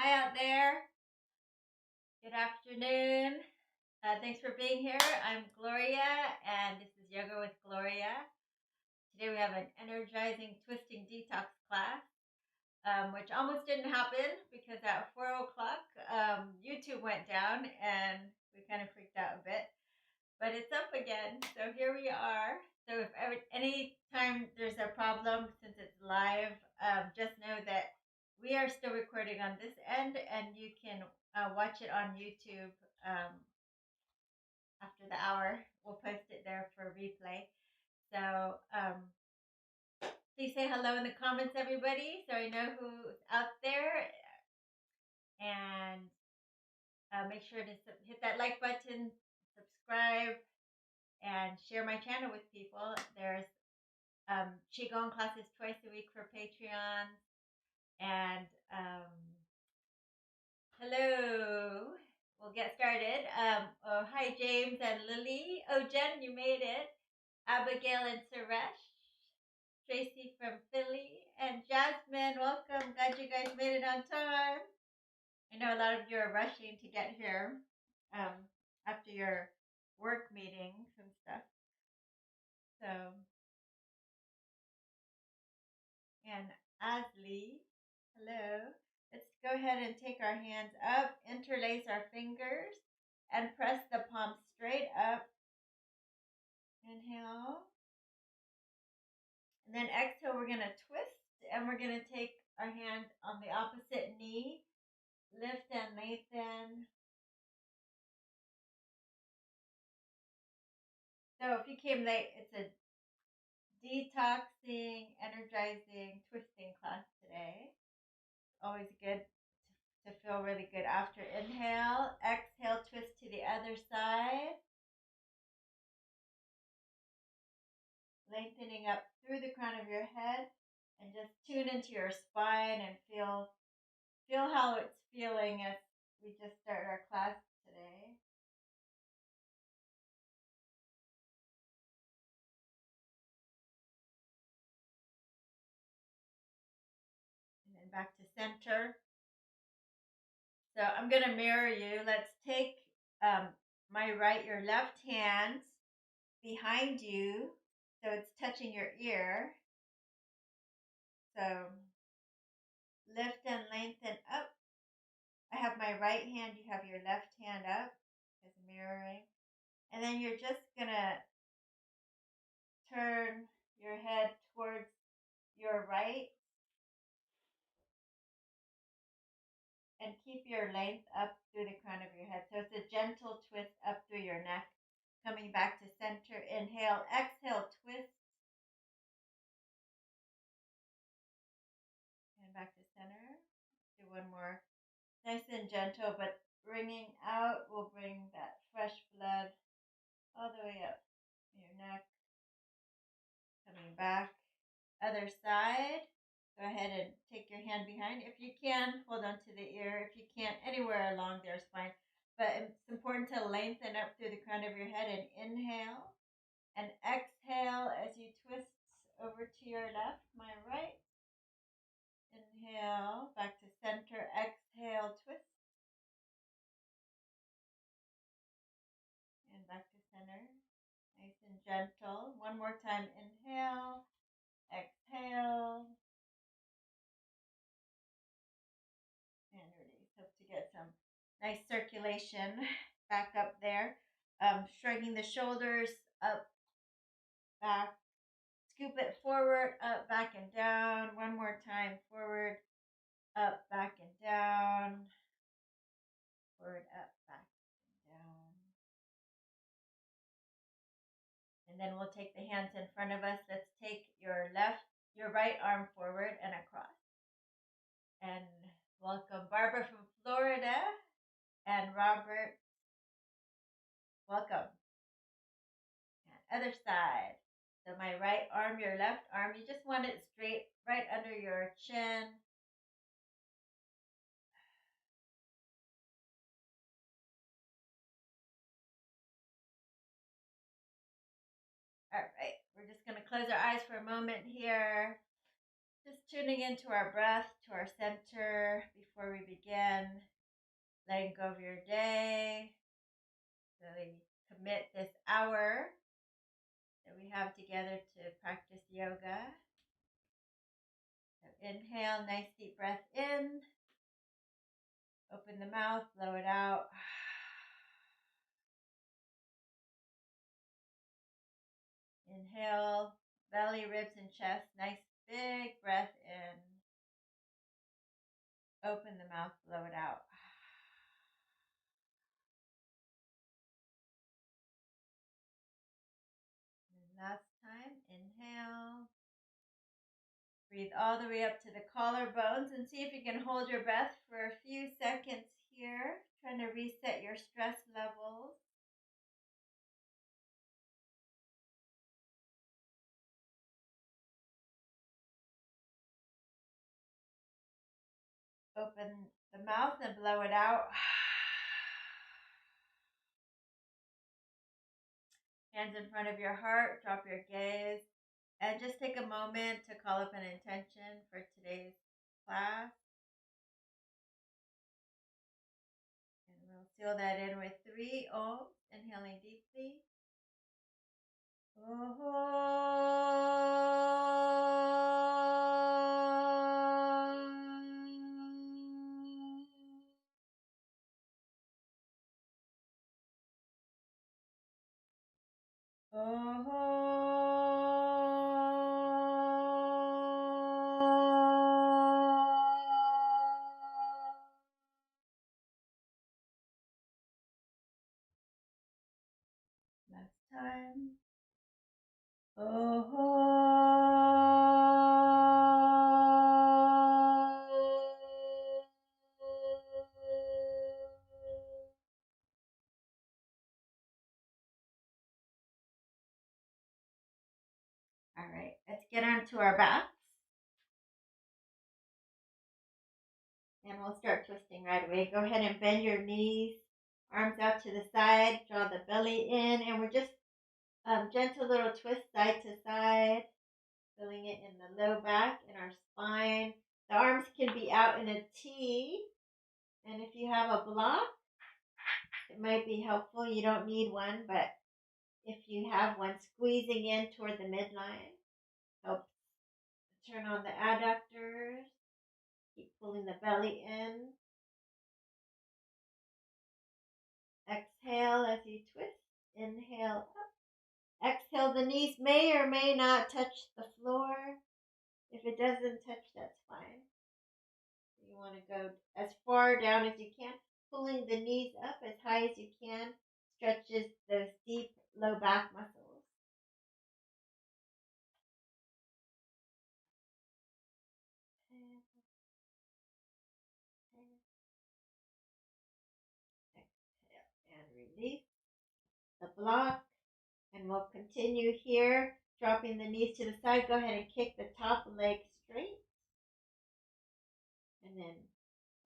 Hi out there. Good afternoon. Thanks for being here. I'm Gloria, and this is Yoga with Gloria. Today we have an energizing twisting detox class, which almost didn't happen because at 4 o'clock YouTube went down and we kind of freaked out a bit. But it's up again, so here we are. So if any time there's a problem, since it's live, just know that we are still recording on this end, and you can watch it on YouTube after the hour. We'll post it there for replay. So please say hello in the comments, everybody, so I know who's out there, and make sure to hit that like button, subscribe, and share my channel with people. There's Qigong classes twice a week for Patreons. And hello. We'll get started. Oh, hi, James and Lily. Oh, Jen, you made it. Abigail and Suresh. Tracy from Philly. And Jasmine, welcome. Glad you guys made it on time. I know a lot of you are rushing to get here after your work meetings and stuff. So, and Asli, hello. Let's go ahead and take our hands up, interlace our fingers, and press the palms straight up. Inhale. And then exhale, we're going to twist, and we're going to take our hand on the opposite knee, lift and lengthen. So if you came late, it's a detoxing, energizing, twisting class today. Always good to feel really good after. Inhale, exhale, twist to the other side. Lengthening up through the crown of your head, and just tune into your spine and feel how it's feeling as we just start our class today. And then back to center. So I'm going to mirror you. Let's take your left hand behind you so it's touching your ear. So lift and lengthen up. I have my right hand, you have your left hand up as mirroring. And then you're just going to turn your head towards your right and keep your length up through the crown of your head. So it's a gentle twist up through your neck. Coming back to center. Inhale, exhale, twist. And back to center. Do one more. Nice and gentle, but bringing out will bring that fresh blood all the way up your neck. Coming back. Other side. Go ahead and take your hand behind. If you can, hold on to the ear. If you can't, anywhere along their spine. But it's important to lengthen up through the crown of your head and inhale. And exhale as you twist over to your left, my right. Inhale, back to center. Exhale, twist. And back to center. Nice and gentle. One more time. Inhale, exhale. And release. Hope to get some nice circulation back up there. Shrugging the shoulders up, back. Scoop it forward, up, back, and down. One more time. Forward, up, back, and down. Forward, up, back, and down. And then we'll take the hands in front of us. Let's take your right arm forward and across. And welcome Barbara from Florida and Robert. Welcome. And other side. So my right arm, your left arm, you just want it straight right under your chin. All right, we're just going to close our eyes for a moment here. Just tuning into our breath, to our center before we begin. Letting go of your day. Really commit this hour that we have together to practice yoga. So inhale, nice deep breath in. Open the mouth, blow it out. Inhale, belly, ribs, and chest. Nice big breath in. Open the mouth, blow it out. And last time, inhale. Breathe all the way up to the collarbones and see if you can hold your breath for a few seconds here, trying to reset your stress levels. Open the mouth and blow it out. Hands in front of your heart, drop your gaze, and just take a moment to call up an intention for today's class. And we'll seal that in with 3 ohms, inhaling deeply. Last time. All right, let's get onto our backs. And we'll start twisting right away. Go ahead and bend your knees, arms out to the side, draw the belly in, and we're just gentle little twist side to side, feeling it in the low back, in our spine. The arms can be out in a T, and if you have a block, it might be helpful. You don't need one, but if you have one, squeezing in toward the midline helps turn on the adductors. Keep pulling the belly in. Exhale as you twist. Inhale up. Exhale, the knees may or may not touch the floor. If it doesn't touch, that's fine. You want to go as far down as you can, pulling the knees up as high as you can, stretches those deep low back muscles. Exhale and release the block. And we'll continue here, dropping the knees to the side. Go ahead and kick the top leg straight. And then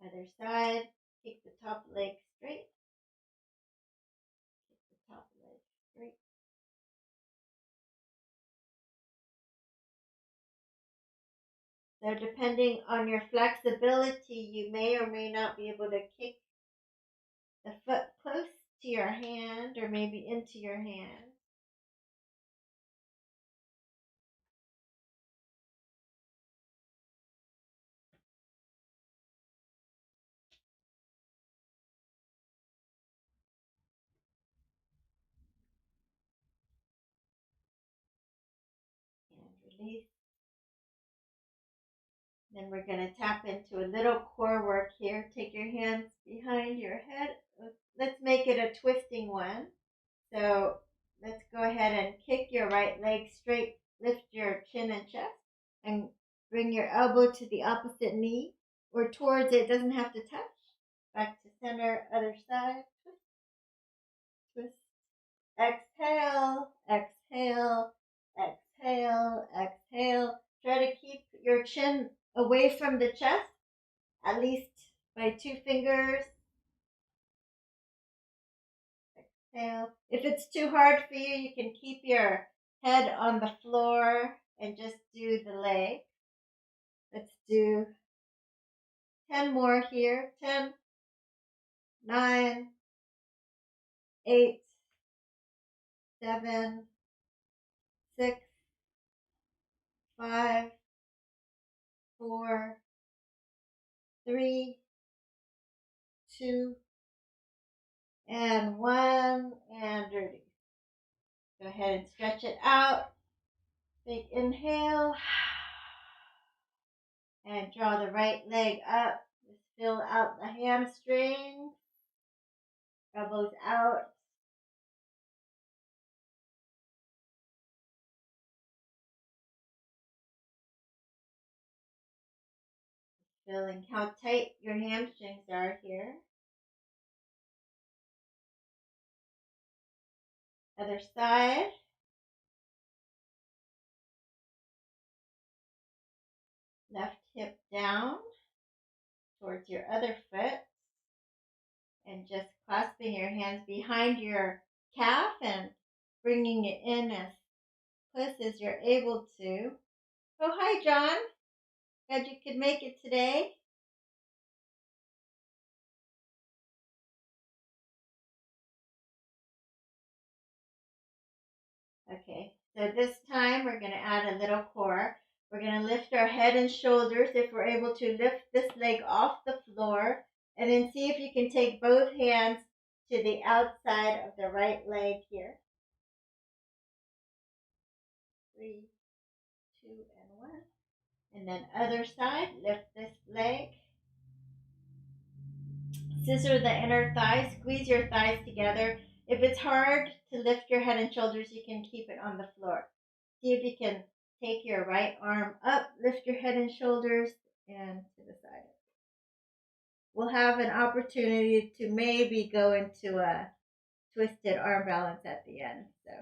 other side, kick the top leg straight. Kick the top leg straight. So depending on your flexibility, you may or may not be able to kick the foot close to your hand or maybe into your hand. And release. Then we're going to tap into a little core work here. Take your hands behind your head. Let's make it a twisting one. So let's go ahead and kick your right leg straight. Lift your chin and chest and bring your elbow to the opposite knee or towards it. Doesn't have to touch. Back to center, other side. Twist, twist. Exhale, exhale, exhale, exhale. Try to keep your chin away from the chest, at least by 2 fingers. Exhale. If it's too hard for you, you can keep your head on the floor and just do the leg. Let's do 10 more here. 10, 9, 8, 7, 6, 5, 4, 3, 2, and 1, and dirty. Go ahead and stretch it out. Big inhale. And draw the right leg up. Just fill out the hamstring. Elbows out. Feeling how tight your hamstrings are here. Other side. Left hip down towards your other foot. And just clasping your hands behind your calf and bringing it in as close as you're able to. Oh, hi, John. Glad you could make it today. Okay, so this time we're going to add a little core. We're going to lift our head and shoulders if we're able to lift this leg off the floor. And then see if you can take both hands to the outside of the right leg here. 3, 2, and 1. And then other side, lift this leg. Scissor the inner thigh, squeeze your thighs together. If it's hard to lift your head and shoulders, you can keep it on the floor. See if you can take your right arm up, lift your head and shoulders, and to the side. We'll have an opportunity to maybe go into a twisted arm balance at the end. So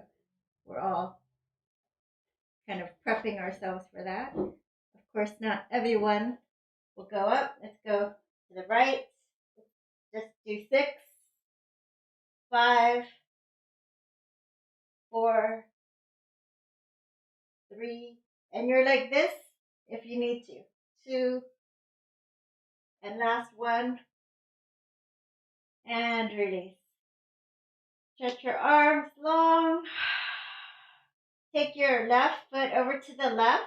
we're all kind of prepping ourselves for that. Of course, not everyone will go up. Let's go to the right. Just do 6, 5, 4, 3, and you're like this if you need to. 2, and last one, and release. Stretch your arms long. Take your left foot over to the left,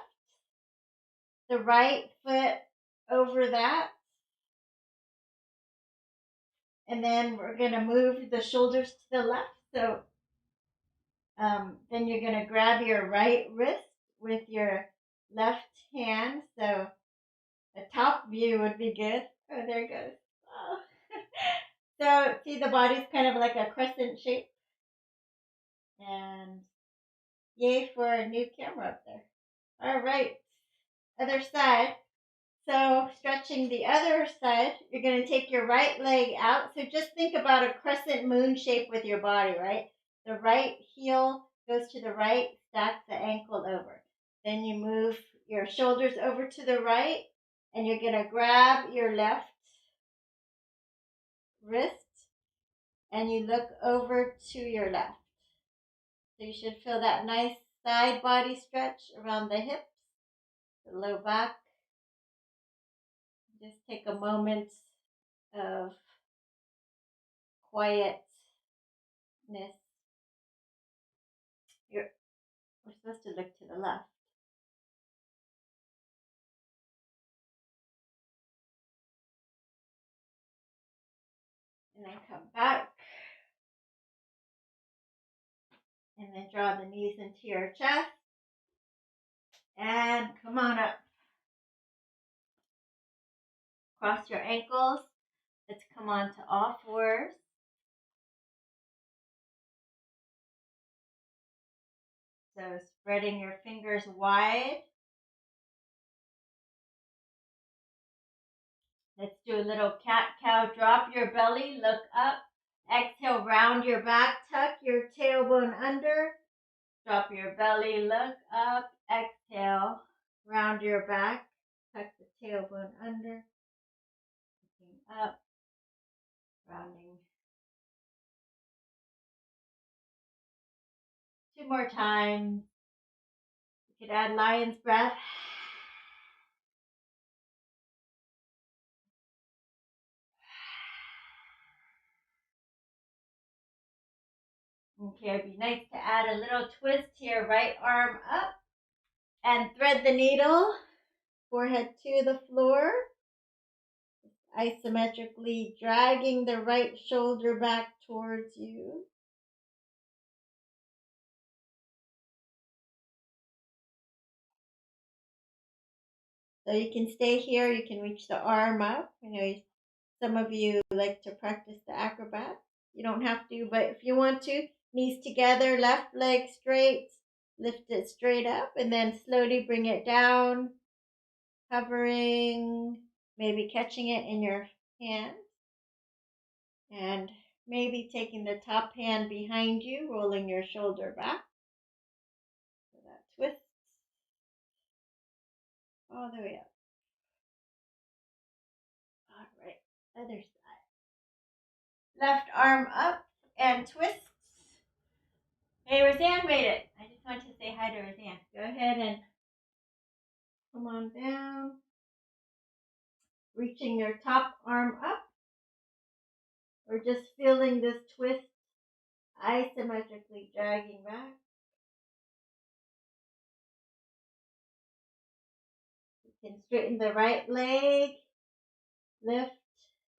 the right foot over that, and then we're going to move the shoulders to the left. So then you're going to grab your right wrist with your left hand. So a top view would be good. Oh, there it goes. Oh. So see, the body's kind of like a crescent shape. And yay for a new camera up there. All right, other side. So stretching the other side, you're going to take your right leg out. So just think about a crescent moon shape with your body, right? The right heel goes to the right, stack the ankle over. Then you move your shoulders over to the right, and you're going to grab your left wrist, and you look over to your left. So you should feel that nice side body stretch around the hips, the low back. Just take a moment of quietness. We're supposed to look to the left. And then come back. And then draw the knees into your chest. And come on up. Cross your ankles. Let's come on to all fours. So spreading your fingers wide. Let's do a little cat-cow. Drop your belly, look up. Exhale, round your back, tuck your tailbone under. Drop your belly, look up. Exhale, round your back, tuck the tailbone under. Looking up, rounding. 2 more times. You could add lion's breath. Okay, it'd be nice to add a little twist to your right arm up and thread the needle, forehead to the floor, isometrically dragging the right shoulder back towards you. So you can stay here, you can reach the arm up. I know some of you like to practice the acrobat. You don't have to, but if you want to, knees together, left leg straight, lift it straight up, and then slowly bring it down, hovering, maybe catching it in your hand, and maybe taking the top hand behind you, rolling your shoulder back. So that twist all the way up. All right, other side. Left arm up and twists. Hey, Roseanne made it. I just want to say hi to Roseanne. Go ahead and come on down. Reaching your top arm up. Or just feeling this twist isometrically dragging back. You can straighten the right leg. Lift.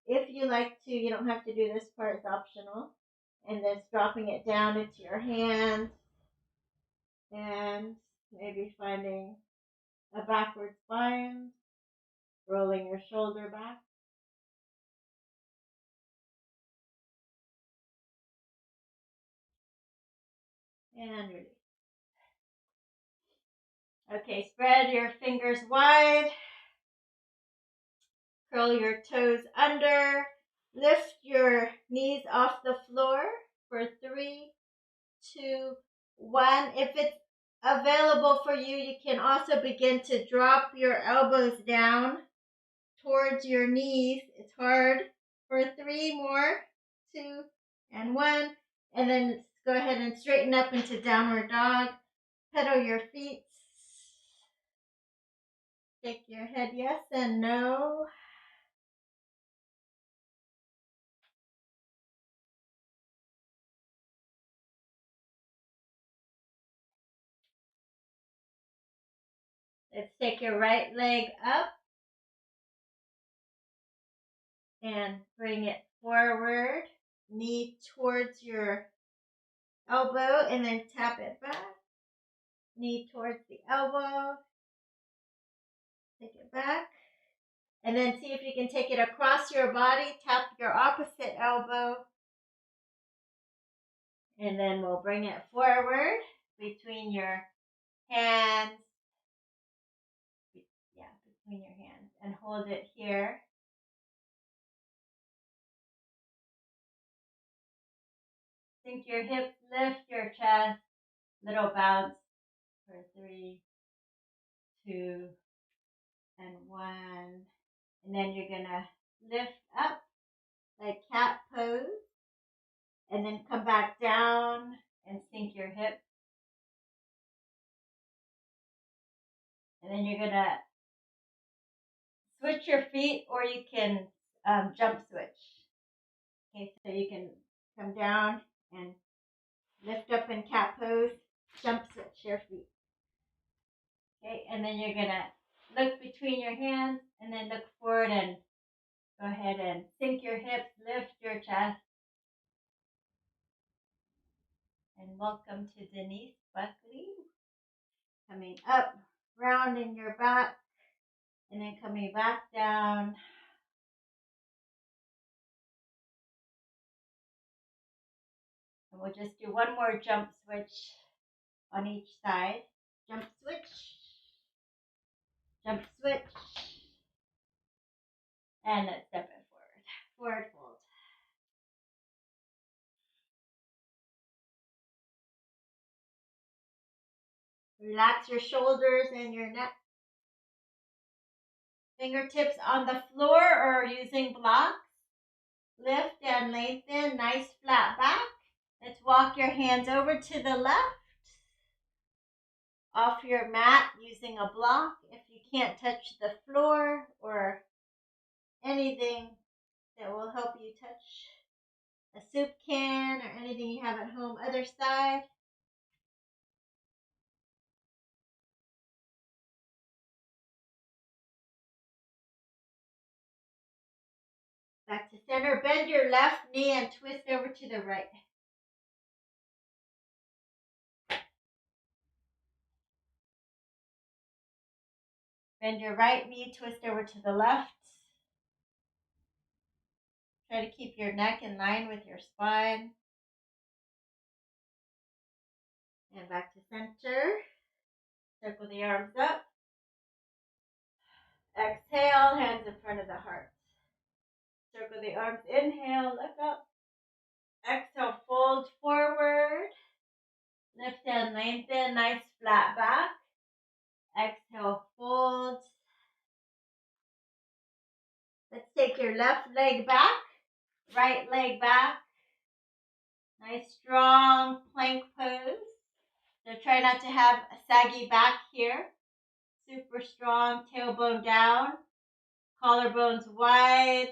If you like to, you don't have to do this part, it's optional. And then dropping it down into your hands. And maybe finding a backward spine. Rolling your shoulder back. And release. Okay, spread your fingers wide. Curl your toes under. Lift your knees off the floor for 3, 2, 1. If it's available for you, you can also begin to drop your elbows down towards your knees. It's hard. For 3 more, 2, and 1. And then go ahead and straighten up into downward dog. Pedal your feet. Shake your head yes and no. Let's take your right leg up and bring it forward. Knee towards your elbow and then tap it back. Knee towards the elbow. Take it back. And then see if you can take it across your body. Tap your opposite elbow. And then we'll bring it forward between your hands. Yeah, between your hands. And hold it here. Sink your hips, lift your chest. Little bounce for 3, 2, and 1. And then you're going to lift up like cat pose. And then come back down and sink your hips. And then you're going to switch your feet, or you can jump switch. Okay, so you can come down and lift up in cat pose, jump switch your feet. Okay, and then you're going to look between your hands and then look forward and go ahead and sink your hips, lift your chest. And welcome to Denise Buckley. Coming up, rounding your back, and then coming back down. And we'll just do one more jump switch on each side. Jump switch, jump switch, and let's step it forward. Forward fold. Relax your shoulders and your neck. Fingertips on the floor or using blocks. Lift and lengthen, nice flat back. Let's walk your hands over to the left. Off your mat using a block. If you can't touch the floor or anything that will help you touch a soup can or anything you have at home. Other side. Back to center. Bend your left knee and twist over to the right. Bend your right knee, twist over to the left. Try to keep your neck in line with your spine. And back to center. Circle the arms up. Exhale, hands in front of the heart. Circle the arms. Inhale, look up. Exhale, fold forward. Lift and lengthen, nice flat back. Exhale, fold. Let's take your left leg back, right leg back. Nice strong plank pose. So try not to have a saggy back here. Super strong, tailbone down, collarbones wide.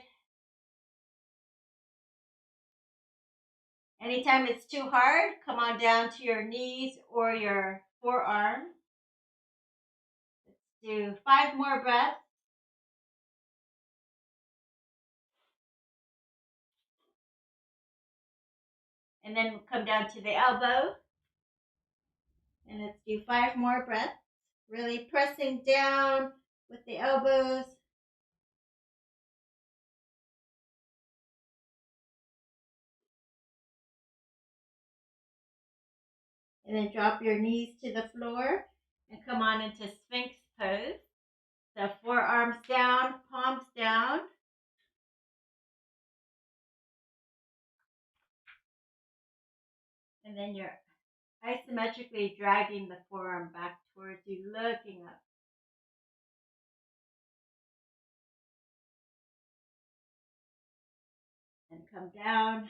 Anytime it's too hard, come on down to your knees or your forearms. Let's do 5 more breaths. And then come down to the elbow. And let's do 5 more breaths. Really pressing down with the elbows. And then drop your knees to the floor and come on into Sphinx pose. So forearms down, palms down. And then you're isometrically dragging the forearm back towards you, looking up. And come down.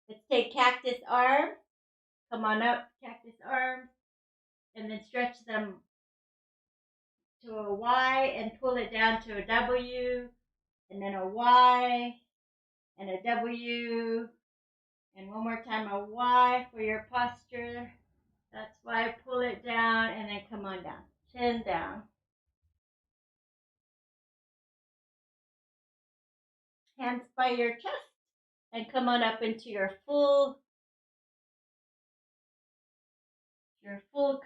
Let's take cactus arm. Come on up, cactus arms. And then stretch them to a Y and pull it down to a W. And then a Y and a W. And one more time, a Y for your posture. That's why. Pull it down and then come on down. Chin down. Hands by your chest and come on up into your full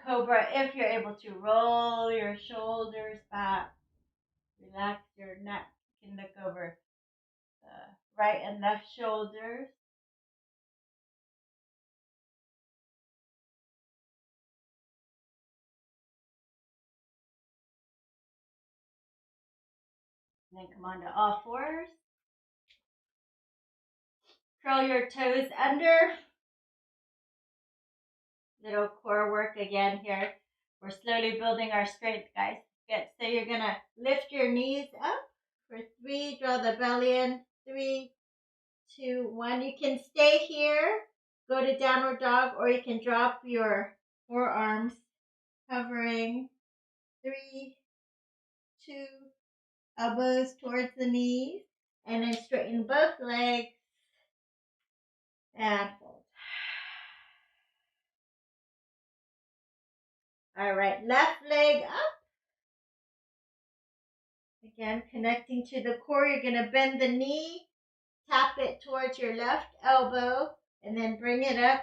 cobra. If you're able to roll your shoulders back, relax your neck. You can look over the right and left shoulders. And then come on to all fours. Curl your toes under. Little core work again here. We're slowly building our strength, guys. Good. So you're going to lift your knees up for 3. Draw the belly in. 3, 2, 1. You can stay here. Go to downward dog, or you can drop your forearms, hovering. 3, 2, elbows towards the knees. And then straighten both legs. And fold. All right, left leg up. Again, connecting to the core. You're going to bend the knee, tap it towards your left elbow, and then bring it up.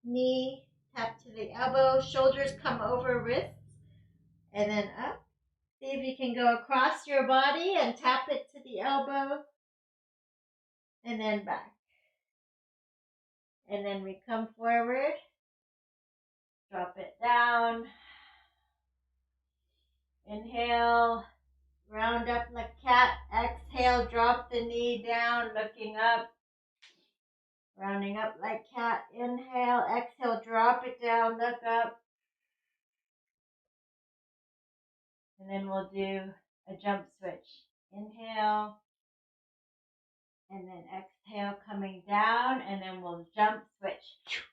Knee, tap to the elbow, shoulders come over wrists, and then up. See if you can go across your body and tap it to the elbow, and then back. And then we come forward, drop it down. Inhale, round up like cat. Exhale, drop the knee down, looking up. Rounding up like cat. Inhale, exhale, drop it down, look up. And then we'll do a jump switch. Inhale, and then exhale, coming down, and then we'll jump switch.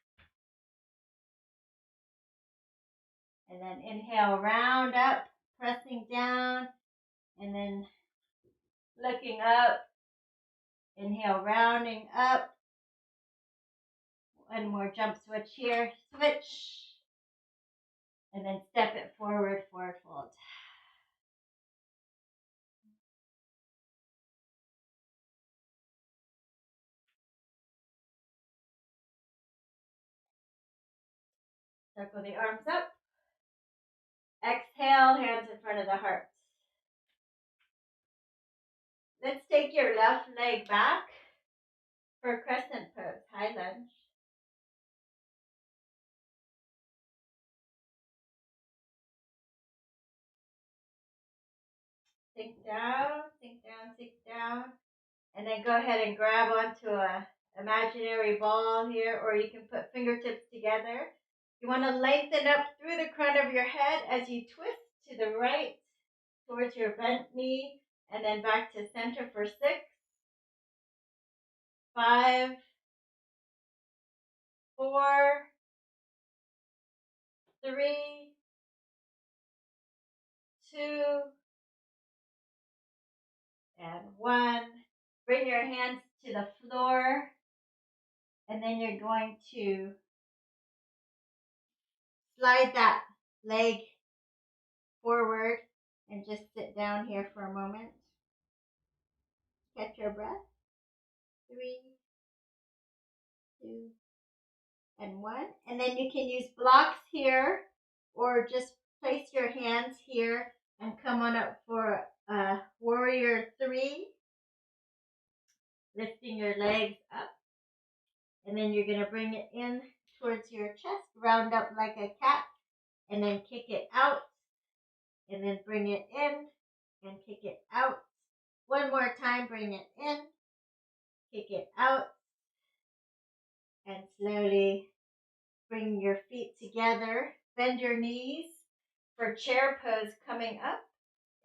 And then inhale, round up, pressing down, and then looking up. Inhale, rounding up. One more jump switch here. Switch. And then step it forward, forward fold. Circle the arms up. Exhale, hands in front of the heart. Let's take your left leg back for crescent pose, high lunge. Sink down, sink down, sink down. And then go ahead and grab onto a imaginary ball here, or you can put fingertips together. You want to lengthen up through the crown of your head as you twist to the right towards your bent knee, and then back to center for 6, 5, 4, 3, 2, and 1. Bring your hands to the floor, and then you're going to slide that leg forward and just sit down here for a moment. Catch your breath. 3, 2, and 1. And then you can use blocks here, or just place your hands here and come on up for warrior 3. Lifting your legs up. And then you're going to bring it in towards your chest, round up like a cat, and then kick it out. And then bring it in and kick it out. One more time, bring it in, kick it out, and slowly bring your feet together. Bend your knees for chair pose coming up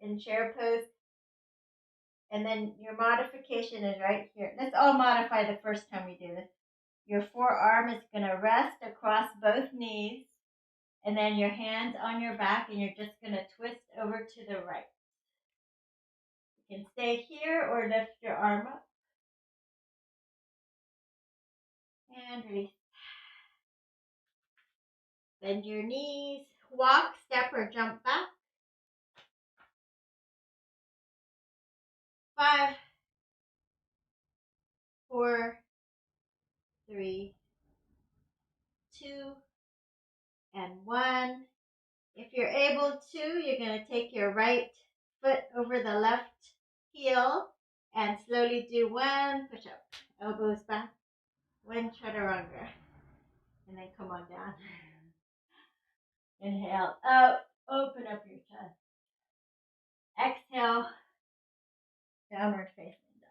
in chair pose. And then your modification is right here. Let's all modify the first time we do this. Your forearm is going to rest across both knees. And then your hands on your back, and you're just going to twist over to the right. You can stay here or lift your arm up. And release. Bend your knees. Walk, step, or jump back. 5, 4, 3, 2, and 1. If you're able to, you're going to take your right foot over the left heel and slowly do 1 push up. Elbows back. 1 chaturanga. And then come on down. Inhale up. Open up your chest. Exhale. Downward facing dog.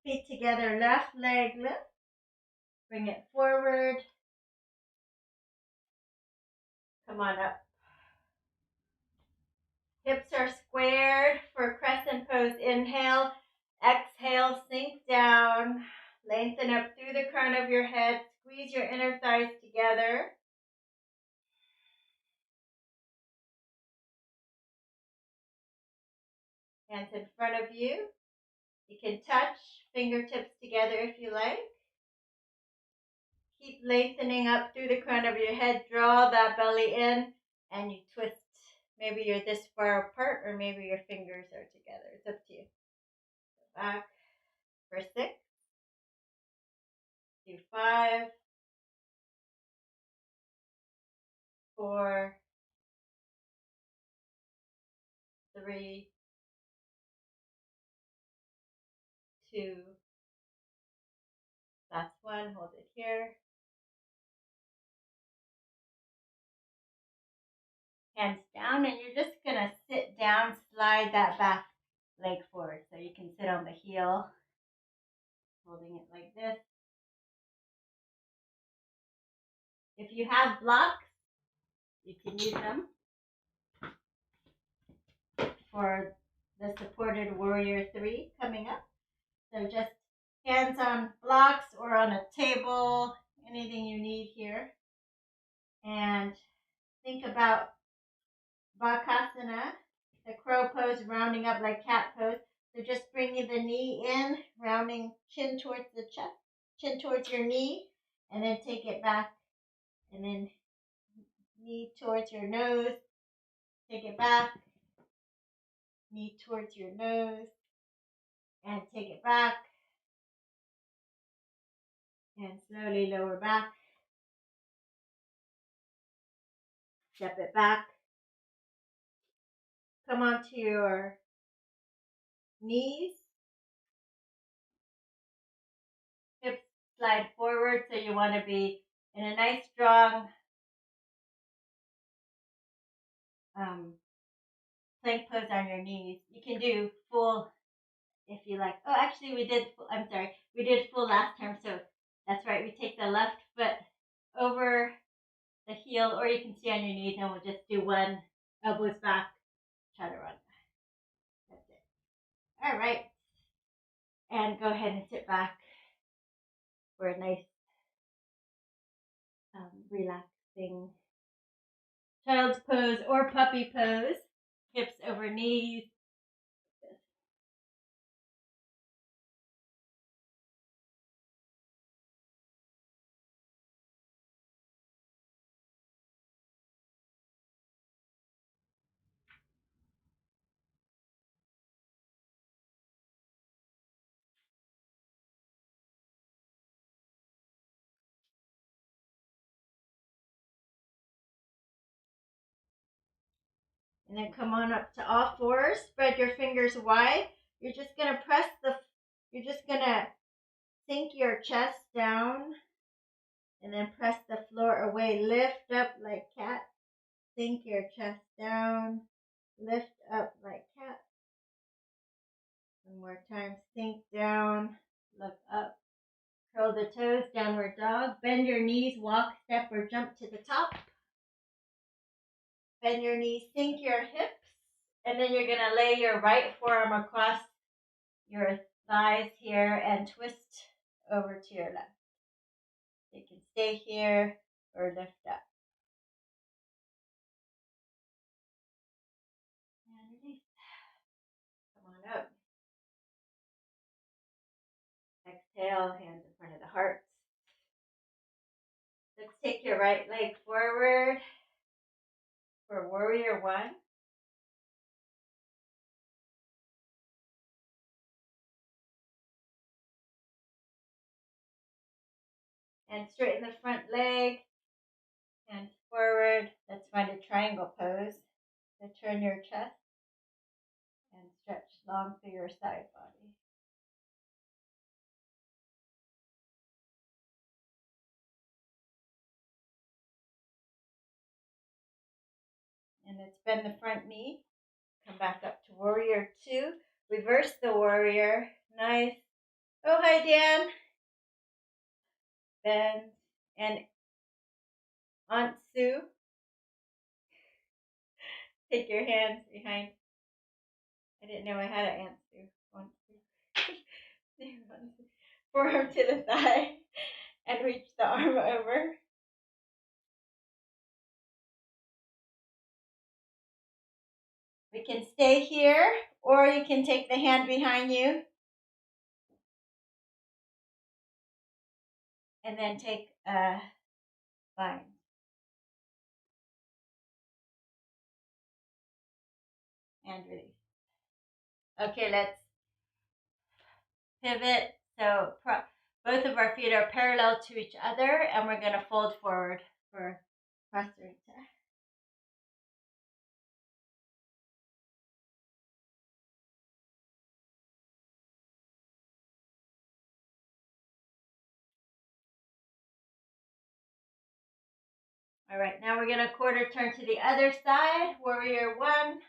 Feet together. Left leg lift. Bring it forward. Come on up. Hips are squared for crescent pose. Inhale. Exhale. Sink down. Lengthen up through the crown of your head. Squeeze your inner thighs together. Hands in front of you. You can touch fingertips together if you like. Keep lengthening up through the crown of your head. Draw that belly in and you twist. Maybe you're this far apart or maybe your fingers are together. It's up to you. Back for 6. Do 5. 4. 3. 2. Last one. Hold it here. Hands down, and you're just going to sit down, slide that back leg forward. So you can sit on the heel, holding it like this. If you have blocks, you can use them for the supported warrior 3 coming up. So just hands on blocks or on a table, anything you need here. And think about Bakasana, the crow pose, rounding up like cat pose. So just bringing the knee in, rounding chin towards the chest, chin towards your knee, and then take it back, and then knee towards your nose, take it back, knee towards your nose, and take it back, and slowly lower back, step it back, come onto your knees, hips slide forward, so you want to be in a nice strong plank pose on your knees. You can do full if you like. Oh, actually we did full last time, so that's right. We take the left foot over the heel, or you can stay on your knees, and we'll just do one, elbows back, chaturanga. That's it. All right, and go ahead and sit back for a nice, relaxing child's pose or puppy pose. Hips over knees. And then come on up to all fours. Spread your fingers wide. You're just gonna sink your chest down and then press the floor away. Lift up like cat. Sink your chest down. Lift up like cat. One more time. Sink down. Look up. Curl the toes. Downward dog. Bend your knees. Walk, step, or jump to the top. Bend your knees. Sink your hips. And then you're going to lay your right forearm across your thighs here and twist over to your left. You can stay here or lift up. And release. Come on up. Exhale, hands in front of the heart. Let's take your right leg forward for warrior one. And straighten the front leg. Hands forward. Let's find a triangle pose. So turn your chest and stretch long through your side body. And let's bend the front knee. Come back up to warrior two. Reverse the warrior. Nice. Oh, hi, Dan. Bend. And Aunt Sue. Take your hands behind. I didn't know I had an Aunt Sue. Aunt Sue. Forearm to the thigh. And reach the arm over. We can stay here, or you can take the hand behind you. And then take a bind. And release. Okay, let's pivot. So both of our feet are parallel to each other, and we're going to fold forward for Prasarita. All right, now we're going to quarter turn to the other side, warrior one.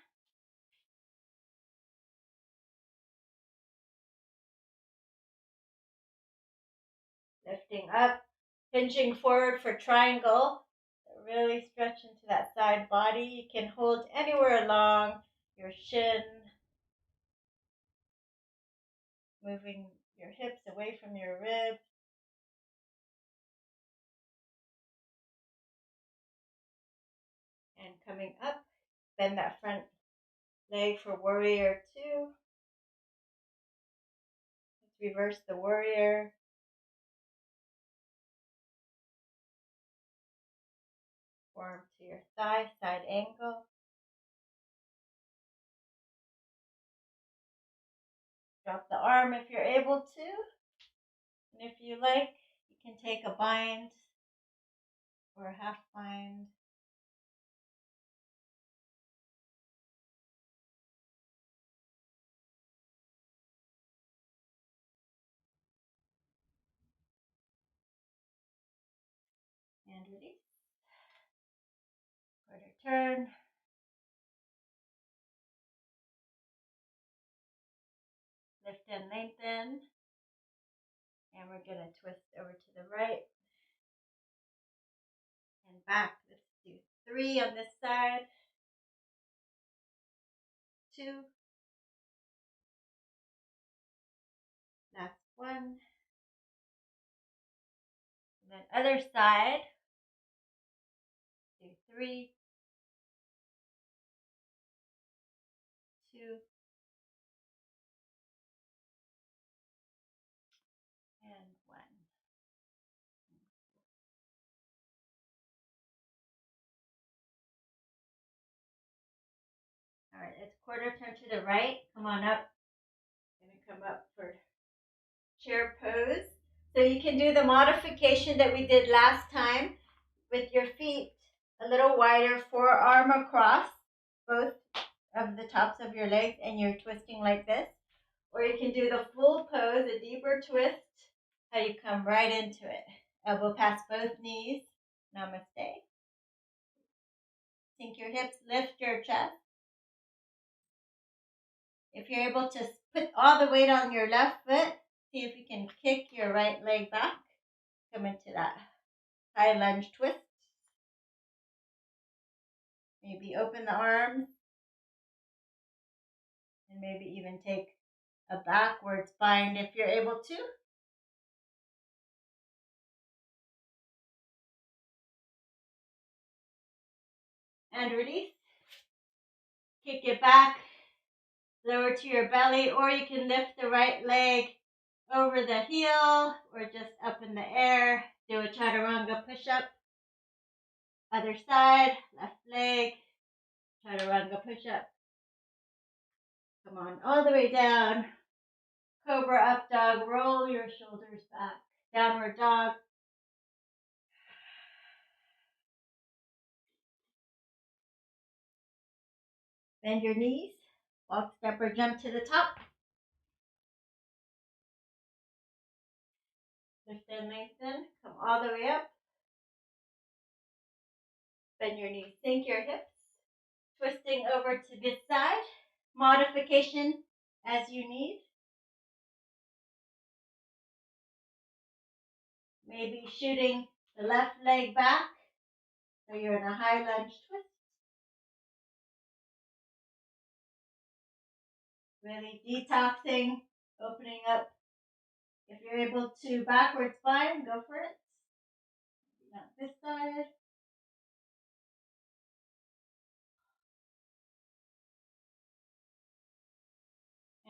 Lifting up, hinging forward for triangle. Really stretch into that side body. You can hold anywhere along your shin, moving your hips away from your ribs. And coming up, Bend that front leg for warrior two. Let's reverse the warrior. Forearm to your thigh, side angle. Drop the arm if you're able to. And if you like, you can take a bind or a half bind. And release. Quarter turn. Lift and lengthen. And we're going to twist over to the right and back. Let's do 3 on this side. 2. Last 1. And then other side. Do 3. 2. And 1. All right, it's quarter turn to the right. Come on up. I'm going to come up for chair pose. So you can do the modification that we did last time with your feet a little wider, forearm across both of the tops of your legs, and you're twisting like this. Or you can do the full pose, a deeper twist, how you come right into it. Elbow past both knees. Namaste. Sink your hips, lift your chest. If you're able to put all the weight on your left foot, see if you can kick your right leg back. Come into that high lunge twist. Maybe open the arms. And maybe even take a backwards bind if you're able to. And release. Kick it back. Lower to your belly, or you can lift the right leg over the heel or just up in the air. Do a chaturanga push-up. Other side, left leg, chaturanga push-up. Come on, all the way down. Cobra up dog, roll your shoulders back. Downward dog. Bend your knees. Walk, step, or jump to the top. Lift and lengthen. Come all the way up. Bend your knees. Sink your hips. Twisting over to this side. Modification as you need. Maybe shooting the left leg back. So you're in a high lunge twist. Really detoxing, opening up. If you're able to backwards bind, go for it. Not this side.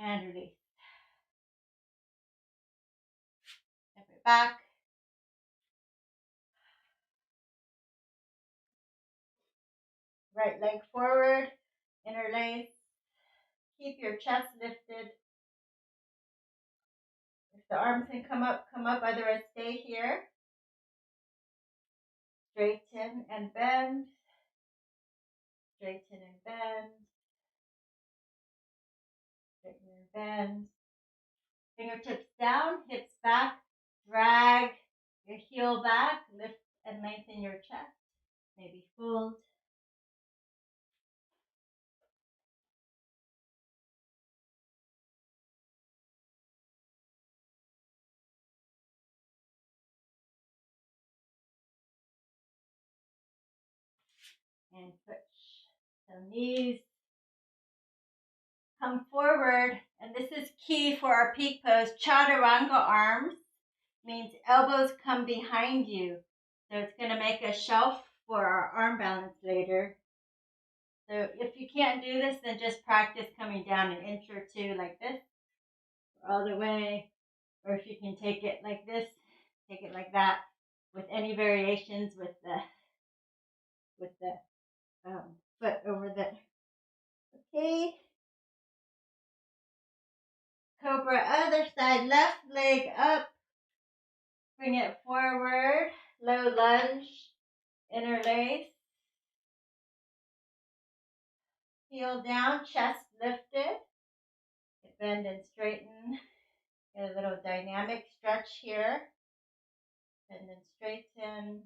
And release. Step it back. Right leg forward. Interlace. Keep your chest lifted. If the arms can come up, come up. Otherwise, stay here. Straighten and bend. Straighten and bend. Straighten and bend. Fingertips down, hips back. Drag your heel back. Lift and lengthen your chest. Maybe fold. And push. So knees come forward, and this is key for our peak pose. Chaturanga arms means elbows come behind you. So it's going to make a shelf for our arm balance later. So if you can't do this, then just practice coming down an inch or two like this, all the way. Or if you can take it like this, take it like that, with any variations with the foot over the. Okay. Cobra, other side, left leg up, bring it forward, low lunge, interlace, heel down, chest lifted, bend and straighten, get a little dynamic stretch here, bend and straighten,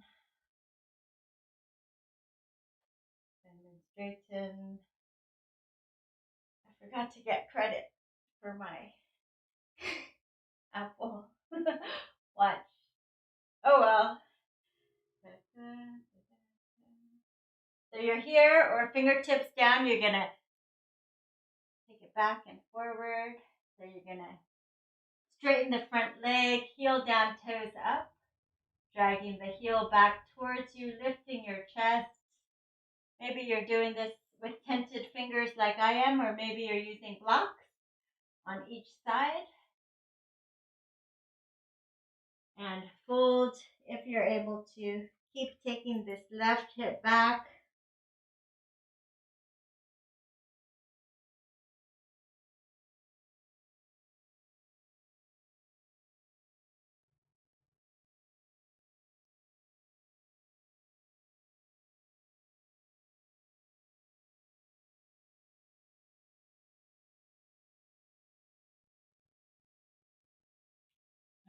bend and straighten. I forgot to get credit for my Apple Watch. Oh well. So you're here or fingertips down, you're gonna take it back and forward. So you're gonna straighten the front leg, heel down, toes up, dragging the heel back towards you, lifting your chest. Maybe you're doing this with tented fingers like I am, or maybe you're using blocks on each side. And fold if you're able to. Keep taking this left hip back.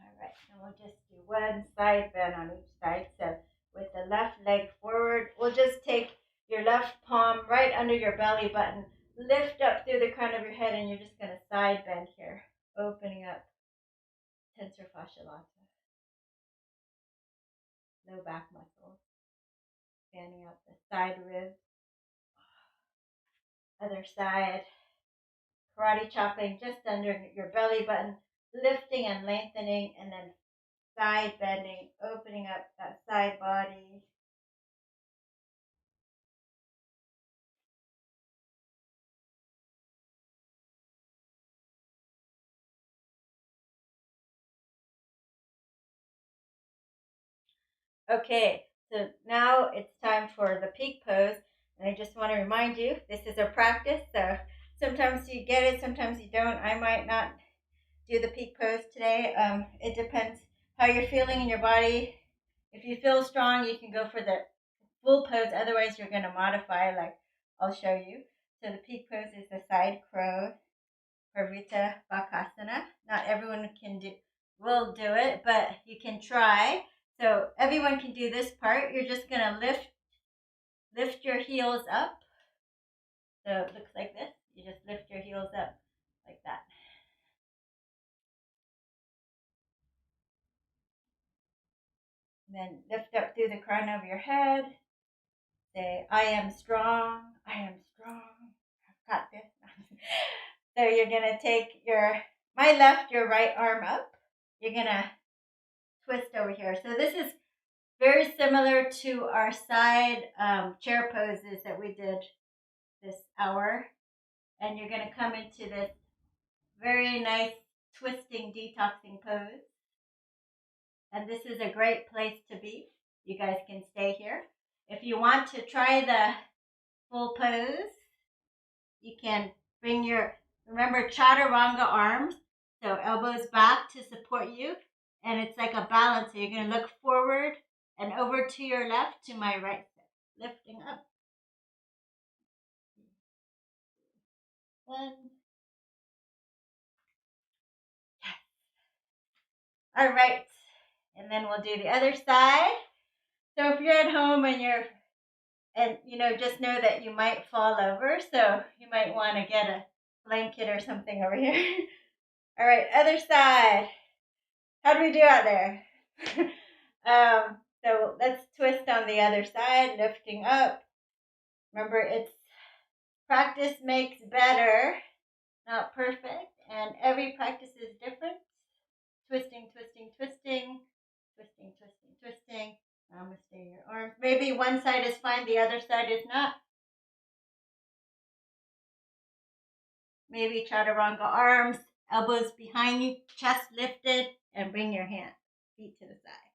All right, and we'll just do one side bend on each side. So with the left leg forward, we'll just take your left palm right under your belly button, lift up through the crown of your head, and you're just going to side bend here, opening up tensor fascia lata, low back muscles, fanning out the side ribs. Other side, karate chopping just under your belly button, lifting and lengthening, and then side bending, opening up that side body. Okay, so now it's time for the peak pose. And I just want to remind you, this is a practice. So sometimes you get it, sometimes you don't. I might not do the peak pose today. It depends how you're feeling in your body. If you feel strong, you can go for the full pose. Otherwise, you're going to modify, like I'll show you. So the peak pose is the side crow, Parsva Bakasana. Not everyone will do it, but you can try. So everyone can do this part. You're just going to lift your heels up. So it looks like this. You just lift your heels up like that. And then lift up through the crown of your head. Say, I am strong. I am strong. I've got this. So you're going to take my left, your right arm up. You're going to twist over here. So this is very similar to our side chair poses that we did this hour. And you're going to come into this very nice twisting detoxing pose. And this is a great place to be. You guys can stay here. If you want to try the full pose, you can bring remember chaturanga arms, so elbows back to support you. And it's like a balance. So you're going to look forward and over to your left, to my right, lifting up. One. Yes. All right. And then we'll do the other side. So if you're at home and just know that you might fall over, so you might want to get a blanket or something over here. All right, other side. How do we do out there? So let's twist on the other side, lifting up. Remember, it's practice makes better, not perfect, and every practice is different. Twisting, twisting, twisting, twisting, twisting, twisting. Namaste your arms. Maybe one side is fine, the other side is not. Maybe chaturanga arms, elbows behind you, chest lifted, and bring your hands, feet to the side.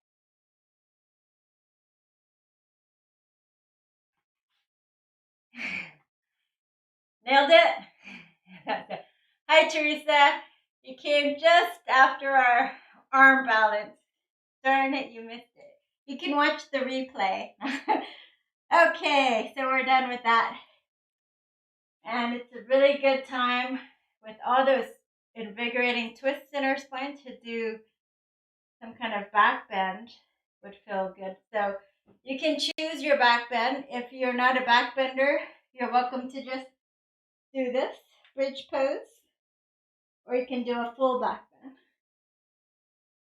Nailed it? Hi, Teresa. You came just after our arm balance. Darn it, you missed it. You can watch the replay. Okay, so we're done with that. And it's a really good time with all those invigorating twists in our spine to do some kind of back bend. Would feel good. So you can choose your back bend. If you're not a back bender, you're welcome to just do this bridge pose, or you can do a full back bend.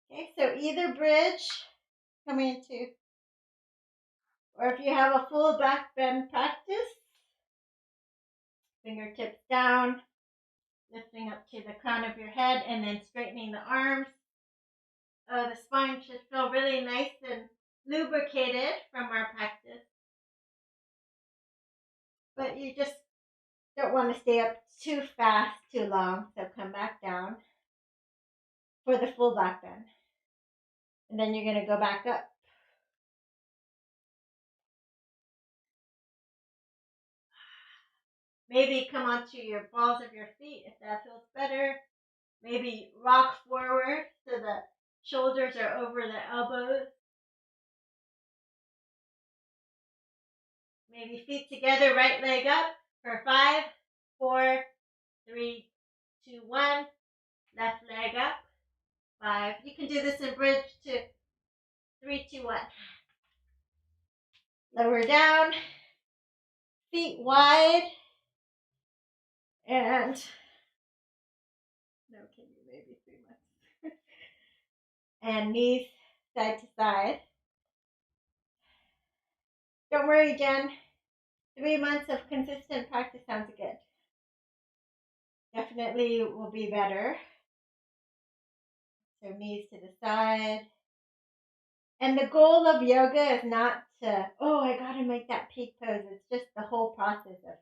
Okay, so either bridge coming into, or if you have a full back bend practice, fingertips down, lifting up to the crown of your head, and then straightening the arms. The spine should feel really nice and lubricated from our practice. But you just don't want to stay up too fast, too long. So come back down for the full back bend. And then you're going to go back up. Maybe come onto your balls of your feet if that feels better. Maybe rock forward so the shoulders are over the elbows. Maybe feet together, right leg up for 5, 4, 3, 2, 1. Left leg up. 5. You can do this in bridge to 3, 2, 1. Lower down. Feet wide. And no, can you maybe 3 months? And knees side to side. Don't worry, Jen. 3 months of consistent practice sounds good. Definitely will be better. So knees to the side. And the goal of yoga is not to, oh, I got to make that peak pose. It's just the whole process of,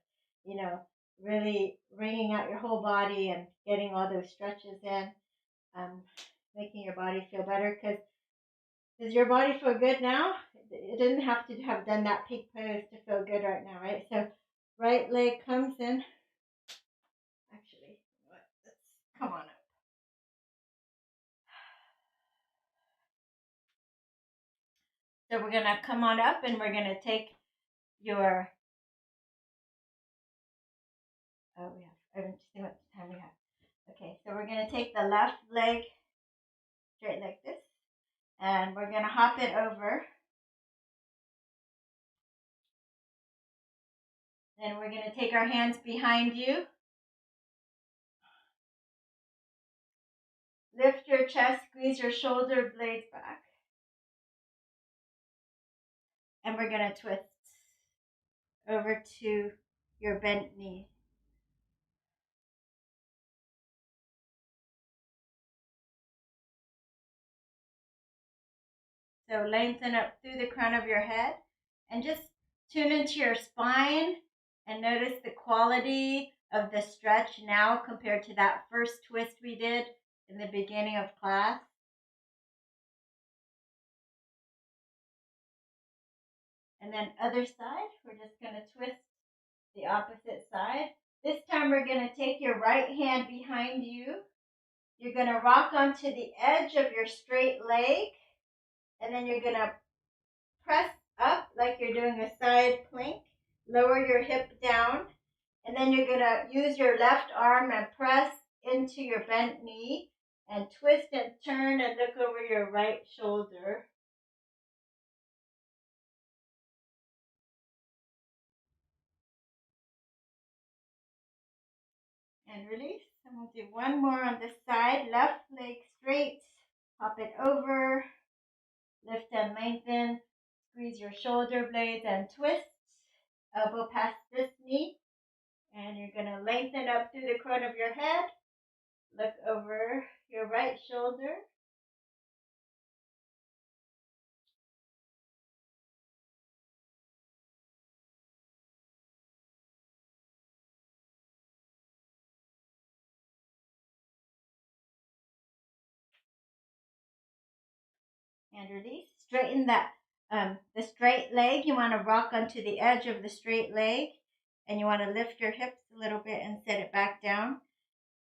really wringing out your whole body and getting all those stretches in, making your body feel better. Because does your body feel good now? It didn't have to have done that peak pose to feel good right now, right? So right leg comes in. Actually, let's come on up. So we're going to come on up and we're going to take your, I don't see what time we have. Okay, so we're going to take the left leg straight like this, and we're going to hop it over. Then we're going to take our hands behind you. Lift your chest, squeeze your shoulder blades back. And we're going to twist over to your bent knee. So lengthen up through the crown of your head and just tune into your spine and notice the quality of the stretch now compared to that first twist we did in the beginning of class. And then other side, we're just going to twist the opposite side. This time we're going to take your right hand behind you. You're going to rock onto the edge of your straight leg. And then you're going to press up like you're doing a side plank. Lower your hip down. And then you're going to use your left arm and press into your bent knee. And twist and turn and look over your right shoulder. And release. And we'll do one more on this side. Left leg straight. Hop it over. Lift and lengthen. Squeeze your shoulder blades and twist. Elbow past this knee. And you're going to lengthen up through the crown of your head. Look over your right shoulder. and release. Straighten that the straight leg. You want to rock onto the edge of the straight leg, and you want to lift your hips a little bit and set it back down.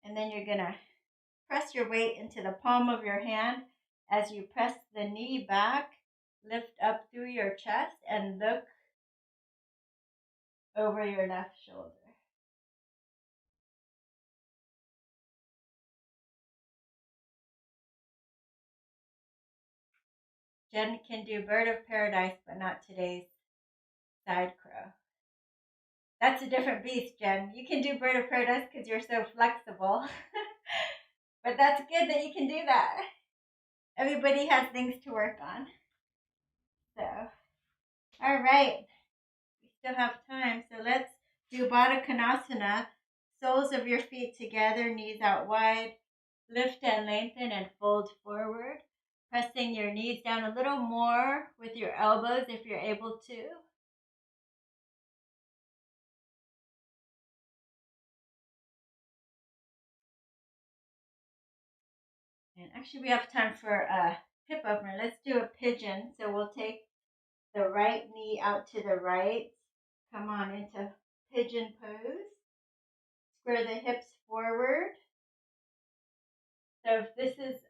And then you're gonna press your weight into the palm of your hand as you press the knee back. Lift up through your chest and look over your left shoulder. Jen can do bird of paradise, but not today's side crow. That's a different beast, Jen. You can do bird of paradise because you're so flexible. But that's good that you can do that. Everybody has things to work on. So, all right. We still have time. So let's do Baddha Konasana. Soles of your feet together, knees out wide. Lift and lengthen and fold forward. Pressing your knees down a little more with your elbows if you're able to. And actually, we have time for a hip opener. Let's do a pigeon. So we'll take the right knee out to the right. Come on into pigeon pose. Square the hips forward. So if this is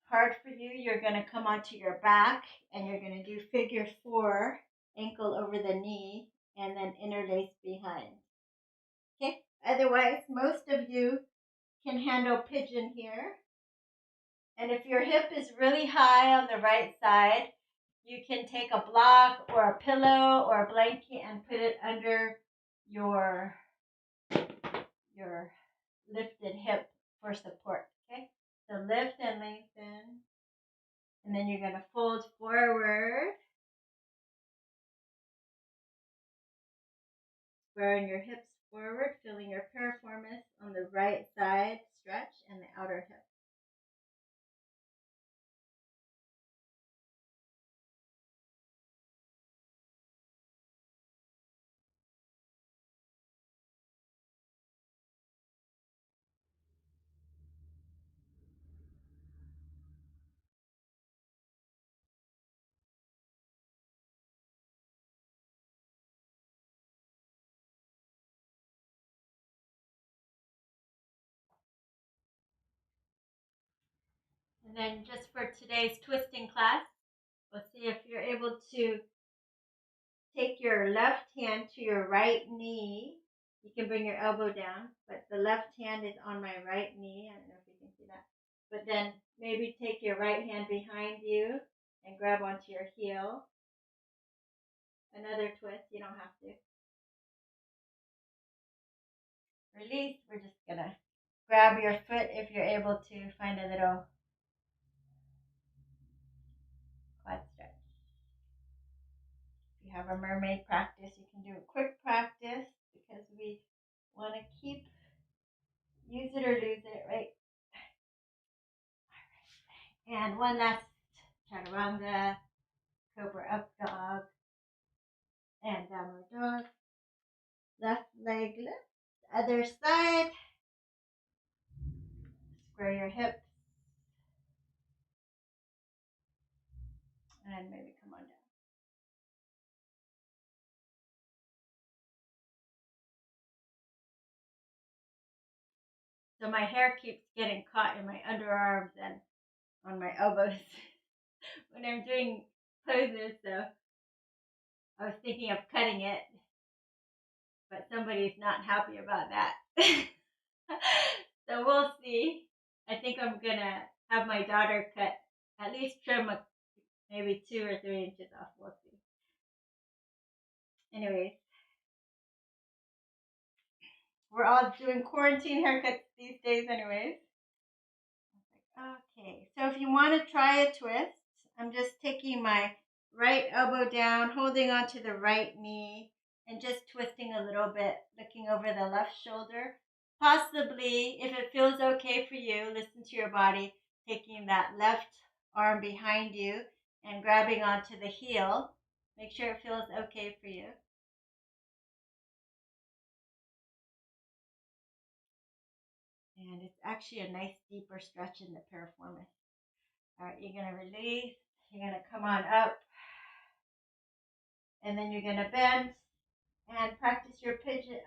hard for you, you're going to come onto your back and you're going to do figure 4, ankle over the knee, and then interlace behind. Okay, otherwise, most of you can handle pigeon here. And if your hip is really high on the right side, you can take a block or a pillow or a blanket and put it under your lifted hip for support. Okay, so lift and lengthen, and then you're going to fold forward, squaring your hips forward, feeling your piriformis on the right side stretch and the outer hip. And then just for today's twisting class, we'll see if you're able to take your left hand to your right knee. You can bring your elbow down, but the left hand is on my right knee. I don't know if you can see that. But then maybe take your right hand behind you and grab onto your heel. Another twist, you don't have to. Release, we're just gonna grab your foot if you're able to find a little quad stretch. If you have a mermaid practice, you can do a quick practice because we want to keep use it or lose it, right? And one last chaturanga, cobra up dog, and downward dog. Left leg lift, other side. Square your hips. And maybe come on down. So my hair keeps getting caught in my underarms and on my elbows when I'm doing poses, so I was thinking of cutting it, but somebody's not happy about that. So we'll see. I think I'm gonna have my daughter cut, at least trim maybe 2 or 3 inches off. We'll see. Anyways, we're all doing quarantine haircuts these days, anyways. Okay, so if you want to try a twist, I'm just taking my right elbow down, holding onto the right knee, and just twisting a little bit, looking over the left shoulder. Possibly, if it feels okay for you, listen to your body, taking that left arm behind you and grabbing onto the heel. Make sure it feels okay for you. And it's actually a nice deeper stretch in the piriformis. All right, you're going to release. You're going to come on up, and then you're going to bend and practice your pigeon,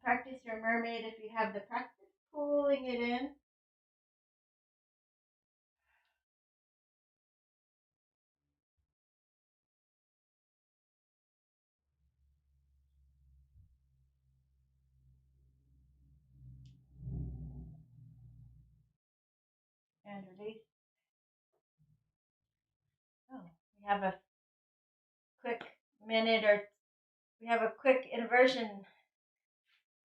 practice your mermaid if you have the practice, pulling it in. And release. Oh, we have a quick minute, or we have a quick inversion.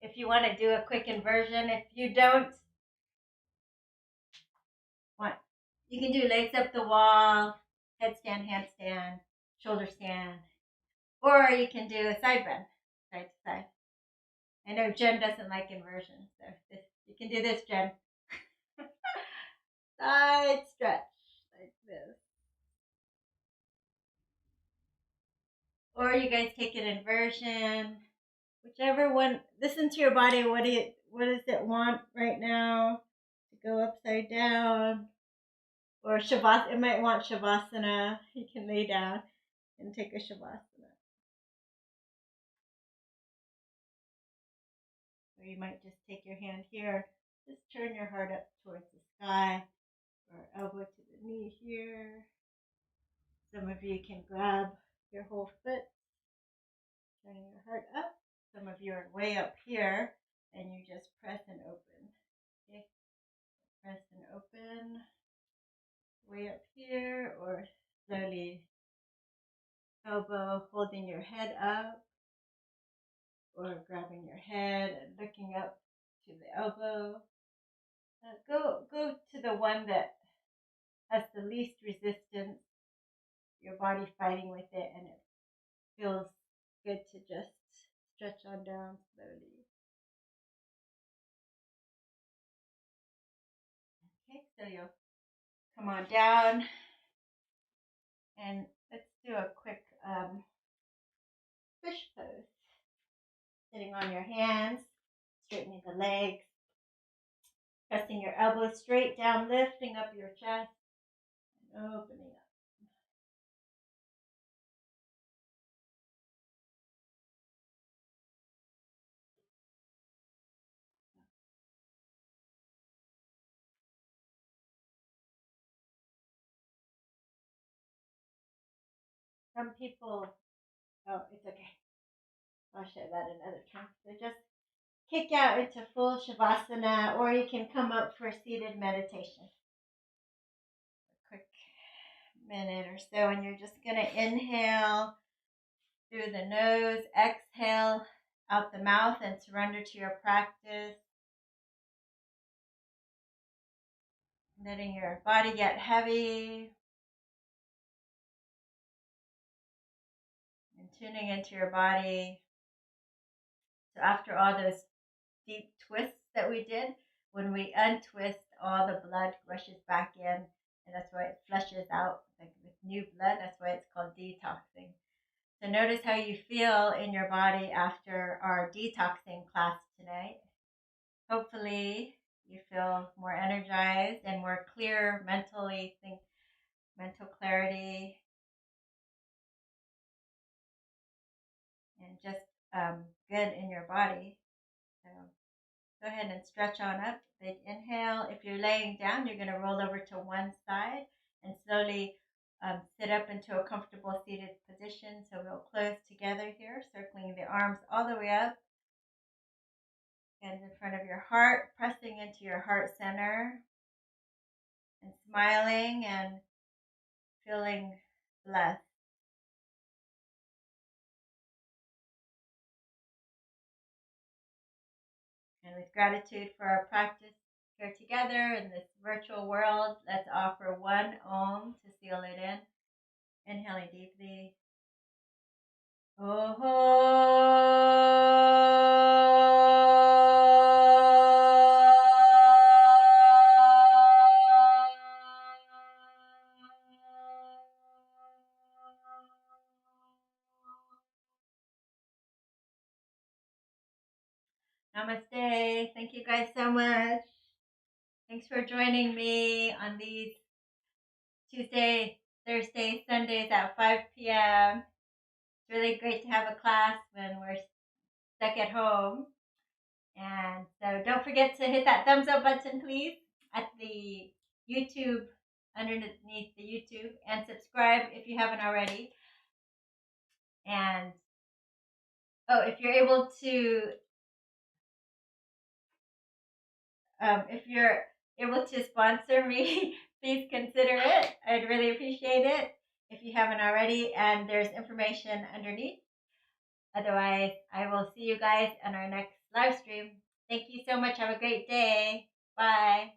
If you want to do a quick inversion, if you don't want, you can do legs up the wall, headstand, handstand, shoulder stand, or you can do a side bend, side to side. I know Jen doesn't like inversion, so you can do this, Jen. Side stretch like this. Or you guys take an inversion, whichever one. Listen to your body. What does it want right now? To go upside down, or shavasana. It might want shavasana. You can lay down and take a shavasana. Or you might just take your hand here. Just turn your heart up towards the sky, or elbow to the knee here. Some of you can grab your whole foot, turning your heart up. Some of you are way up here, and you just press and open. Okay? Press and open. Way up here, or slowly elbow holding your head up, or grabbing your head and looking up to the elbow. Go to the one that has the least resistance, your body fighting with it, and it feels good to just stretch on down slowly. Okay, so you'll come on down, and let's do a quick fish pose. Sitting on your hands, straightening the legs, pressing your elbows straight down, lifting up your chest, and opening up. Some people, oh, it's okay. I'll share that another time. So just kick out into full shavasana, or you can come up for seated meditation. A quick minute or so, and you're just going to inhale through the nose, exhale out the mouth, and surrender to your practice. Letting your body get heavy, and tuning into your body. So after all those deep twists that we did, when we untwist, all the blood rushes back in, and that's why it flushes out like with new blood. That's why it's called detoxing. So notice how you feel in your body after our detoxing class tonight. Hopefully you feel more energized and more clear mentally, mental clarity, and just good in your body. So go ahead and stretch on up. Big inhale. If you're laying down, you're going to roll over to one side and slowly sit up into a comfortable seated position. So we'll close together here, circling the arms all the way up. Hands in front of your heart, pressing into your heart center and smiling and feeling blessed. And with gratitude for our practice here together in this virtual world, let's offer one Om to seal it in. Inhaling deeply. Oh. Namaste. Thank you guys so much. Thanks for joining me on these Tuesday Thursdays, Sundays at 5 p.m. It's really great to have a class when we're stuck at home. And so don't forget to hit that thumbs up button, please, at the YouTube, underneath the YouTube, and subscribe if you haven't already. And if you're able to, sponsor me, please consider it. I'd really appreciate it if you haven't already. And there's information underneath. Otherwise, I will see you guys on our next live stream. Thank you so much. Have a great day. Bye.